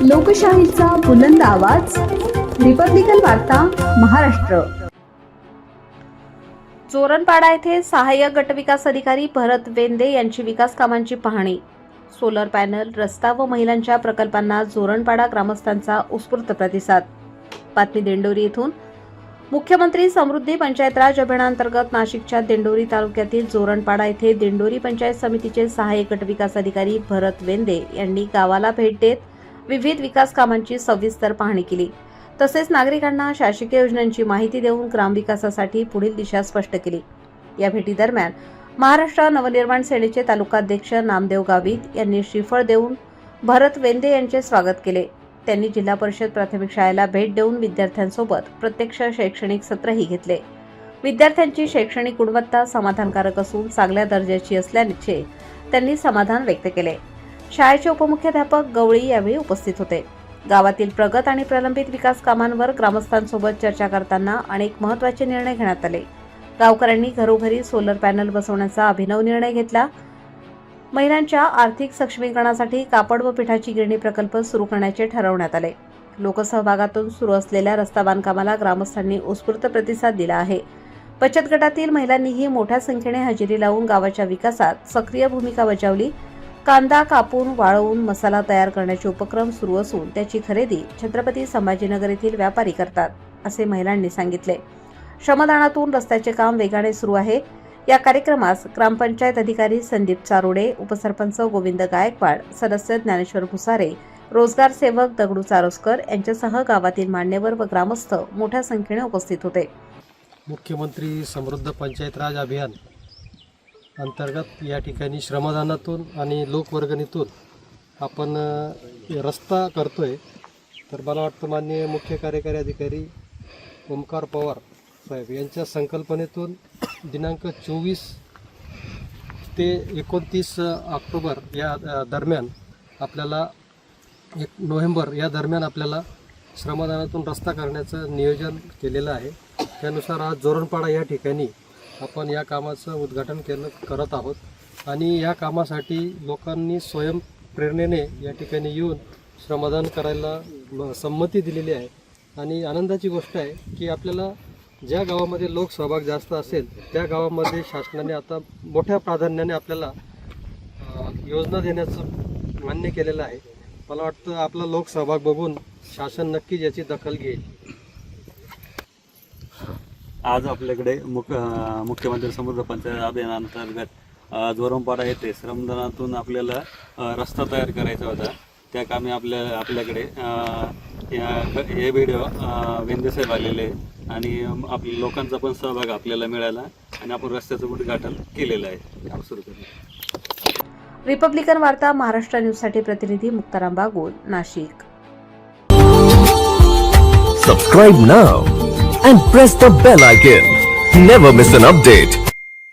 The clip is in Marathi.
लोकशाहीचा बुलंद आवाज, रिपब्लिकन वार्ता, महाराष्ट्र। जोरणपाडा येथे सहाय्यक गटविकास अधिकारी भरत वेंदे यांची विकास कामांची पाहणी। सोलर पॅनल, रस्ता व महिलांच्या प्रकल्पांना जोरणपाडा ग्रामस्थांचा उत्स्फूर्त प्रतिसाद। बातमी दिंडोरी येथून। मुख्यमंत्री समृद्धी पंचायत राज अभियानांतर्गत नाशिकच्या दिंडोरी तालुक्यातील जोरणपाडा येथे दिंडोरी पंचायत समितीचे सहाय्यक गटविकास अधिकारी भरत वेंदे यांनी गावाला भेट देत विविध विकास कामांची सविस्तर पाहणी केली। तसेच नागरिकांना शासकीय योजनांची माहिती देऊन ग्रामविकासासाठी पुढील दिशा स्पष्ट केली। या भेटीदरम्यान महाराष्ट्र नवनिर्माण सेनेचे तालुकाध्यक्ष नामदेव गावित यांनी श्रीफळ देऊन भरत वेंदे यांचे स्वागत केले। त्यांनी जिल्हा परिषद प्राथमिक शाळेला भेट देऊन विद्यार्थ्यांसोबत प्रत्यक्ष शैक्षणिक सत्रही घेतले। विद्यार्थ्यांची शैक्षणिक गुणवत्ता समाधानकारक असून चांगल्या दर्जाची असल्याचे त्यांनी समाधान व्यक्त केले। शाळेचे उपमुख्याध्यापक गवळी यावेळी उपस्थित होते। गावातील प्रगत आणि प्रलंबित विकास कामांवर ग्रामस्थांसोबत चर्चा करताना अनेक महत्त्वाचे निर्णय घेण्यात आले। गावकऱ्यांनी घरोघरी सोलर पॅनल बसवण्याचा अभिनव निर्णय घेतला। महिलांच्या आर्थिक सक्षमीकरणासाठी कापड व पिठाची गिरणी प्रकल्प सुरू करण्याचे ठरवण्यात आले। लोकसहभागातून सुरू असलेल्या रस्ता बांधकामाला ग्रामस्थांनी उत्स्फूर्त प्रतिसाद दिला आहे। बचत गटातील महिलांनीही मोठ्या संख्येने हजेरी लावून गावाच्या विकासात सक्रिय भूमिका बजावली। कांदा कापून वाळवून मसाला तयार करण्याचे उपक्रम सुरू असून त्याची खरेदी छत्रपती संभाजीनगर येथील व्यापारी करतात, असे महिलांनी सांगितले। श्रमदानातून रस्त्याचे काम वेगाने सुरू आहे। या कार्यक्रमास ग्रामपंचायत अधिकारी संदीप चारोडे, उपसरपंच गोविंद गायकवाड, सदस्य ज्ञानेश्वर भुसारे, रोजगार सेवक दगडू चारोस्कर यांच्यासह गावातील मान्यवर व ग्रामस्थ मोठ्या संख्येने उपस्थित होते। मुख्यमंत्री समृद्ध पंचायत राज अभियान अंतर्गत या ठिकाणी श्रमदानातून आणि लोकवर्गणीतून आपण रस्ता करतोय। तर मला वाटतं माननीय मुख्य कार्यकारी अधिकारी ओमकार पवार साहेब यांच्या संकल्पनेतून दिनांक 24 ते 29 ऑक्टोबर या दरम्यान आपल्याला 1 नोव्हेंबर या दरम्यान आपल्याला श्रमदानातून रस्ता करण्याचं नियोजन केलेलं आहे। त्यानुसार आज जोरणपाडा या ठिकाणी आपण या कामाचं उद्घाटन करत आहोत आणि या कामासाठी लोकांनी स्वयंप्रेरणेने या ठिकाणी येऊन श्रमदान करायला संमती दिलेली आहे। आणि आनंदाची गोष्ट आहे की आपल्याला ज्या गावामध्ये लोकसहभाग जास्त असेल त्या गावामध्ये शासनाने आता मोठ्या प्राधान्याने आपल्याला योजना देण्याचं मान्य केलेलं आहे। मला वाटतं आपला लोकसहभाग बघून शासन नक्कीच याची दखल घेईल। आज आपल्याकडे मुख्यमंत्री समृद्ध पंचायत अभियानांतर्गत जोरणपाडा येथे श्रमदानातून आपल्याला रस्ता तयार करायचा होता। त्या कामी आपल्याकडे हे व्हिडिओ वेंदेसाहेब आलेले आणि आपल्या लोकांचा पण सहभाग आपल्याला मिळाला आणि आपण रस्त्याचं उद्घाटन केलेलं आहे। काम सुरू करू। रिपब्लिकन वार्ता महाराष्ट्र न्यूजसाठी प्रतिनिधी Muktaram Bagul, Nashik. Subscribe now and press the bell icon. Never miss an update.